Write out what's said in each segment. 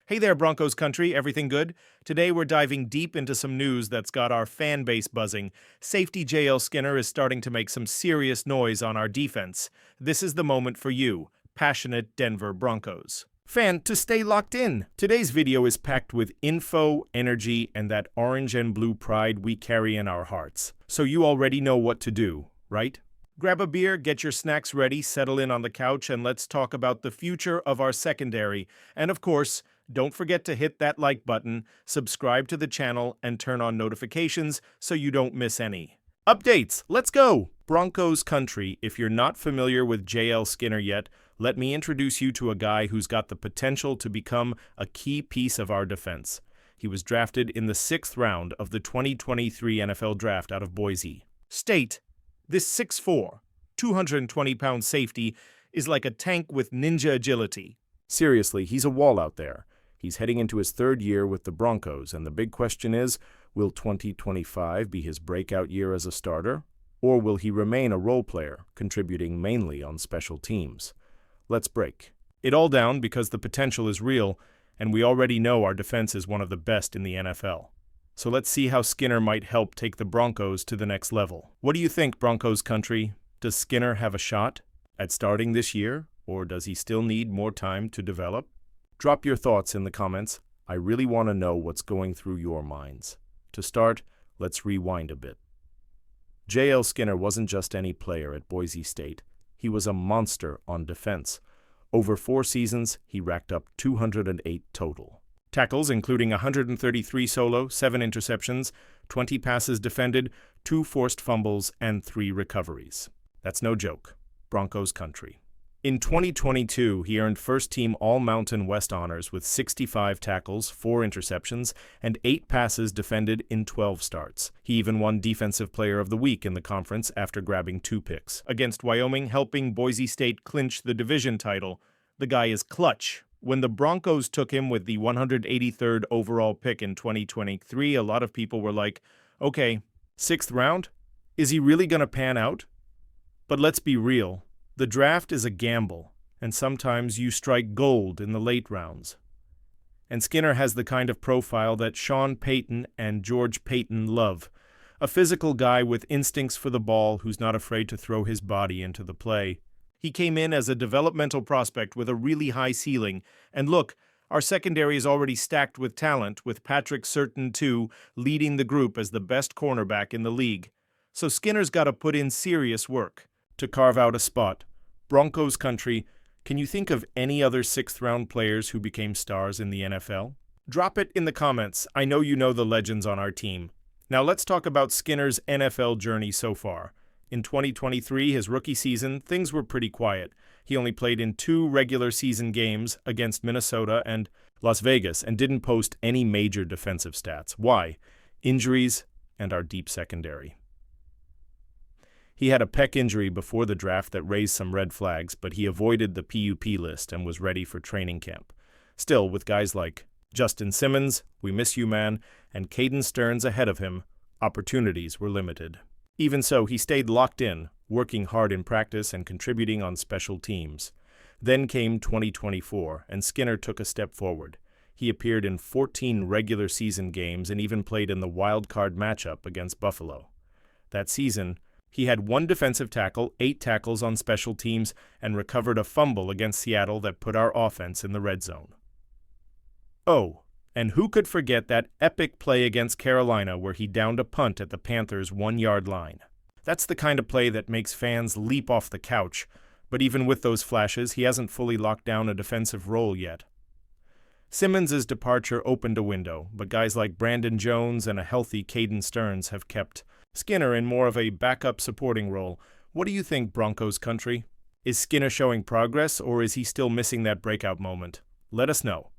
Hey there, Broncos country. Everything good? Today we're diving deep into some news that's got our fan base buzzing. Safety J.L. Skinner is starting to make some serious noise on our defense. This is the moment for you, passionate Denver Broncos fan, to stay locked in. Today's video is packed with info, energy, and that orange and blue pride we carry in our hearts. So you already know what to do, right? Grab a beer, get your snacks ready, settle in on the couch, and let's talk about the future of our secondary. And of course, don't forget to hit that like button, subscribe to the channel, and turn on notifications so you don't miss any updates. Let's go! Broncos country, if you're not familiar with J.L. Skinner yet, let me introduce you to a guy who's got the potential to become a key piece of our defense. He was drafted in the 6th round of the 2023 NFL Draft out of Boise State. This 6'4", 220-pound safety is like a tank with ninja agility. Seriously, he's a wall out there. He's heading into his 3rd year with the Broncos, and the big question is, will 2025 be his breakout year as a starter? Or will he remain a role player, contributing mainly on special teams? Let's break it all down because the potential is real, and we already know our defense is one of the best in the NFL. So let's see how Skinner might help take the Broncos to the next level. What do you think, Broncos country? Does Skinner have a shot at starting this year, or does he still need more time to develop? Drop your thoughts in the comments. I really want to know what's going through your minds. To start, let's rewind a bit. J.L. Skinner wasn't just any player at Boise State. He was a monster on defense. Over 4 seasons, he racked up 208 total tackles, including 133 solo, 7 interceptions, 20 passes defended, 2 forced fumbles, and 3 recoveries. That's no joke. Broncos country. In 2022, he earned first-team All-Mountain West honors with 65 tackles, 4 interceptions, and 8 passes defended in 12 starts. He even won Defensive Player of the Week in the conference after grabbing 2 picks against Wyoming, helping Boise State clinch the division title. The guy is clutch. When the Broncos took him with the 183rd overall pick in 2023, a lot of people were like, okay, 6th round? Is he really going to pan out? But let's be real. The draft is a gamble, and sometimes you strike gold in the late rounds. And Skinner has the kind of profile that Sean Payton and George Payton love. A physical guy with instincts for the ball who's not afraid to throw his body into the play. He came in as a developmental prospect with a really high ceiling. And look, our secondary is already stacked with talent, with Patrick Surtain, too, leading the group as the best cornerback in the league. So Skinner's got to put in serious work to carve out a spot. Broncos country, can you think of any other 6th-round players who became stars in the NFL? Drop it in the comments. I know you know the legends on our team. Now let's talk about Skinner's NFL journey so far. In 2023, his rookie season, things were pretty quiet. He only played in 2 regular season games against Minnesota and Las Vegas and didn't post any major defensive stats. Why? Injuries and our deep secondary. He had a pec injury before the draft that raised some red flags, but he avoided the PUP list and was ready for training camp. Still, with guys like Justin Simmons, we miss you man, and Caden Stearns ahead of him, opportunities were limited. Even so, he stayed locked in, working hard in practice and contributing on special teams. Then came 2024, and Skinner took a step forward. He appeared in 14 regular season games and even played in the wild card matchup against Buffalo. That season, he had 1 defensive tackle, 8 tackles on special teams, and recovered a fumble against Seattle that put our offense in the red zone. Oh, and who could forget that epic play against Carolina where he downed a punt at the Panthers' 1-yard line? That's the kind of play that makes fans leap off the couch, but even with those flashes, he hasn't fully locked down a defensive role yet. Simmons' departure opened a window, but guys like Brandon Jones and a healthy Caden Stearns have kept Skinner in more of a backup supporting role. What do you think, Broncos country? Is Skinner showing progress, or is he still missing that breakout moment? Let us know.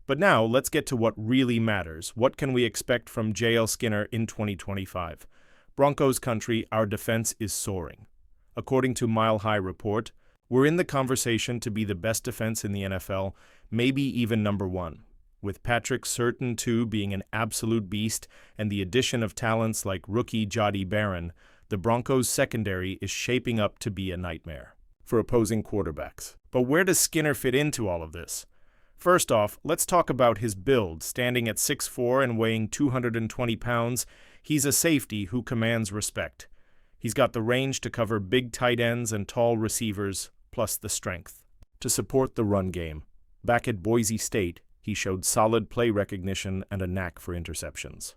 But now, let's get to what really matters. What can we expect from J.L. Skinner in 2025? Broncos country, our defense is soaring. According to Mile High Report, we're in the conversation to be the best defense in the NFL, maybe even number 1. With Patrick Surtain, too, being an absolute beast, and the addition of talents like rookie Jahdae Barron, the Broncos' secondary is shaping up to be a nightmare for opposing quarterbacks. But where does Skinner fit into all of this? First off, let's talk about his build. Standing at 6'4" and weighing 220 pounds, he's a safety who commands respect. He's got the range to cover big tight ends and tall receivers, plus the strength to support the run game. Back at Boise State, he showed solid play recognition and a knack for interceptions.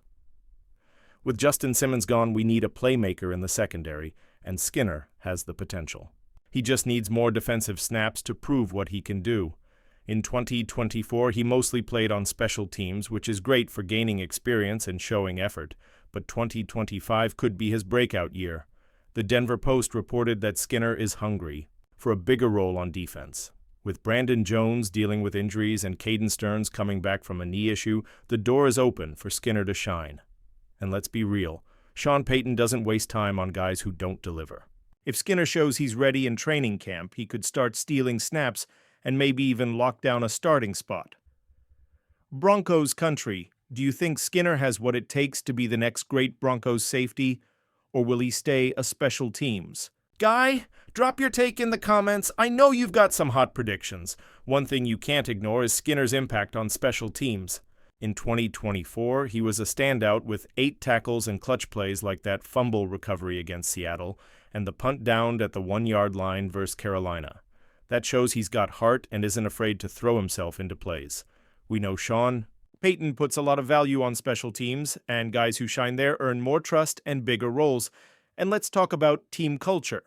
With Justin Simmons gone, we need a playmaker in the secondary, and Skinner has the potential. He just needs more defensive snaps to prove what he can do. In 2024, he mostly played on special teams, which is great for gaining experience and showing effort, but 2025 could be his breakout year. The Denver Post reported that Skinner is hungry for a bigger role on defense. With Brandon Jones dealing with injuries and Caden Stearns coming back from a knee issue, the door is open for Skinner to shine. And let's be real, Sean Payton doesn't waste time on guys who don't deliver. If Skinner shows he's ready in training camp, he could start stealing snaps and maybe even lock down a starting spot. Broncos country, do you think Skinner has what it takes to be the next great Broncos safety, or will he stay a special teams guy? Drop your take in the comments. I know you've got some hot predictions. One thing you can't ignore is Skinner's impact on special teams. In 2024, he was a standout with 8 tackles and clutch plays like that fumble recovery against Seattle and the punt downed at the 1-yard line versus Carolina. That shows he's got heart and isn't afraid to throw himself into plays. We know Sean Payton puts a lot of value on special teams, and guys who shine there earn more trust and bigger roles. And let's talk about team culture.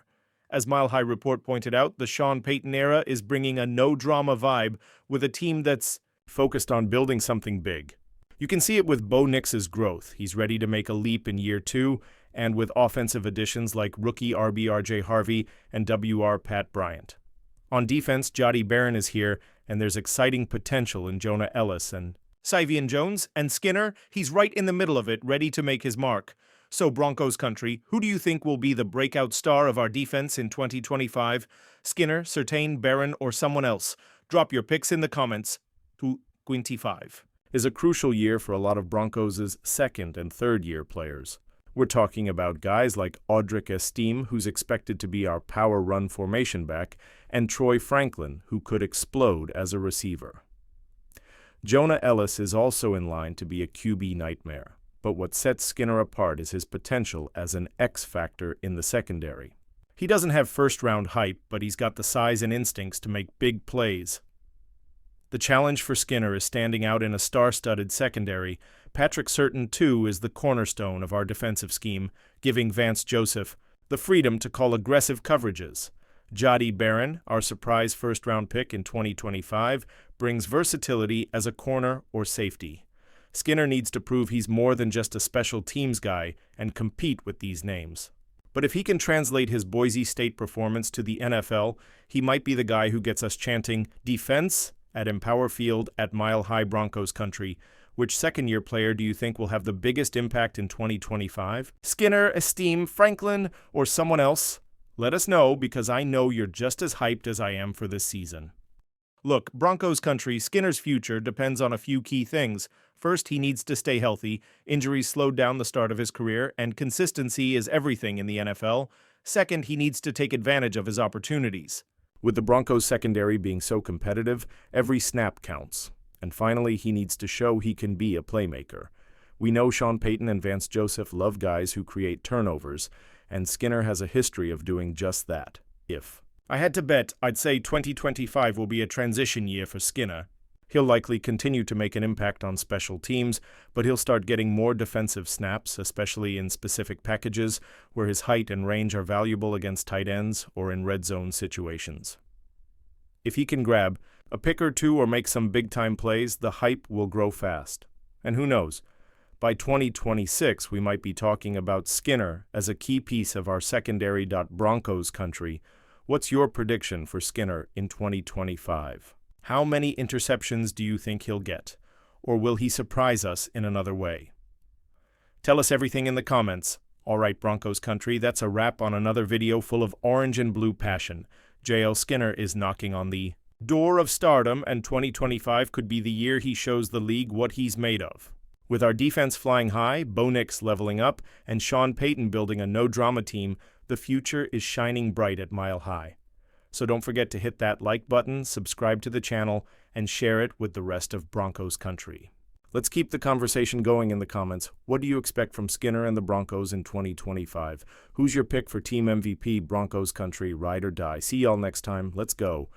As Mile High Report pointed out, the Sean Payton era is bringing a no-drama vibe with a team that's focused on building something big. You can see it with Bo Nix's growth. He's ready to make a leap in year 2, and with offensive additions like rookie RB RJ Harvey and WR Pat Bryant. On defense, Jody Barron is here, and there's exciting potential in Jonah Ellis and Syvian Jones, and Skinner, he's right in the middle of it, ready to make his mark. So Broncos country, who do you think will be the breakout star of our defense in 2025? Skinner, Surtain, Barron, or someone else? Drop your picks in the comments. 25 is a crucial year for a lot of Broncos' second and third year players. We're talking about guys like Audric Estime, who's expected to be our power run formation back, and Troy Franklin, who could explode as a receiver. Jonah Ellis is also in line to be a QB nightmare, but what sets Skinner apart is his potential as an X factor in the secondary. He doesn't have first-round hype, but he's got the size and instincts to make big plays. The challenge for Skinner is standing out in a star-studded secondary. Patrick Surtain, too, is the cornerstone of our defensive scheme, giving Vance Joseph the freedom to call aggressive coverages. Jody Barron, our surprise first-round pick in 2025, brings versatility as a corner or safety. Skinner needs to prove he's more than just a special teams guy and compete with these names. But if he can translate his Boise State performance to the NFL, he might be the guy who gets us chanting defense at Empower Field at Mile High Broncos country. Which second-year player do you think will have the biggest impact in 2025? Skinner, Estime, Franklin, or someone else? Let us know, because I know you're just as hyped as I am for this season. Look, Broncos country, Skinner's future depends on a few key things. First, he needs to stay healthy. Injuries slowed down the start of his career, and consistency is everything in the NFL. Second, he needs to take advantage of his opportunities. With the Broncos secondary being so competitive, every snap counts. And finally, he needs to show he can be a playmaker. We know Sean Payton and Vance Joseph love guys who create turnovers, and Skinner has a history of doing just that, if I had to bet, I'd say 2025 will be a transition year for Skinner. He'll likely continue to make an impact on special teams, but he'll start getting more defensive snaps, especially in specific packages where his height and range are valuable against tight ends or in red zone situations. If he can grab a pick or two or make some big-time plays, the hype will grow fast. And who knows? By 2026, we might be talking about Skinner as a key piece of our secondary. Broncos country. What's your prediction for Skinner in 2025? How many interceptions do you think he'll get? Or will he surprise us in another way? Tell us everything in the comments. All right, Broncos country, that's a wrap on another video full of orange and blue passion. JL Skinner is knocking on the door of stardom, and 2025 could be the year he shows the league what he's made of. With our defense flying high, Bo Nix leveling up, and Sean Payton building a no-drama team, the future is shining bright at Mile High. So don't forget to hit that like button, subscribe to the channel, and share it with the rest of Broncos country. Let's keep the conversation going in the comments. What do you expect from Skinner and the Broncos in 2025? Who's your pick for Team MVP, Broncos country, ride or die? See y'all next time. Let's go.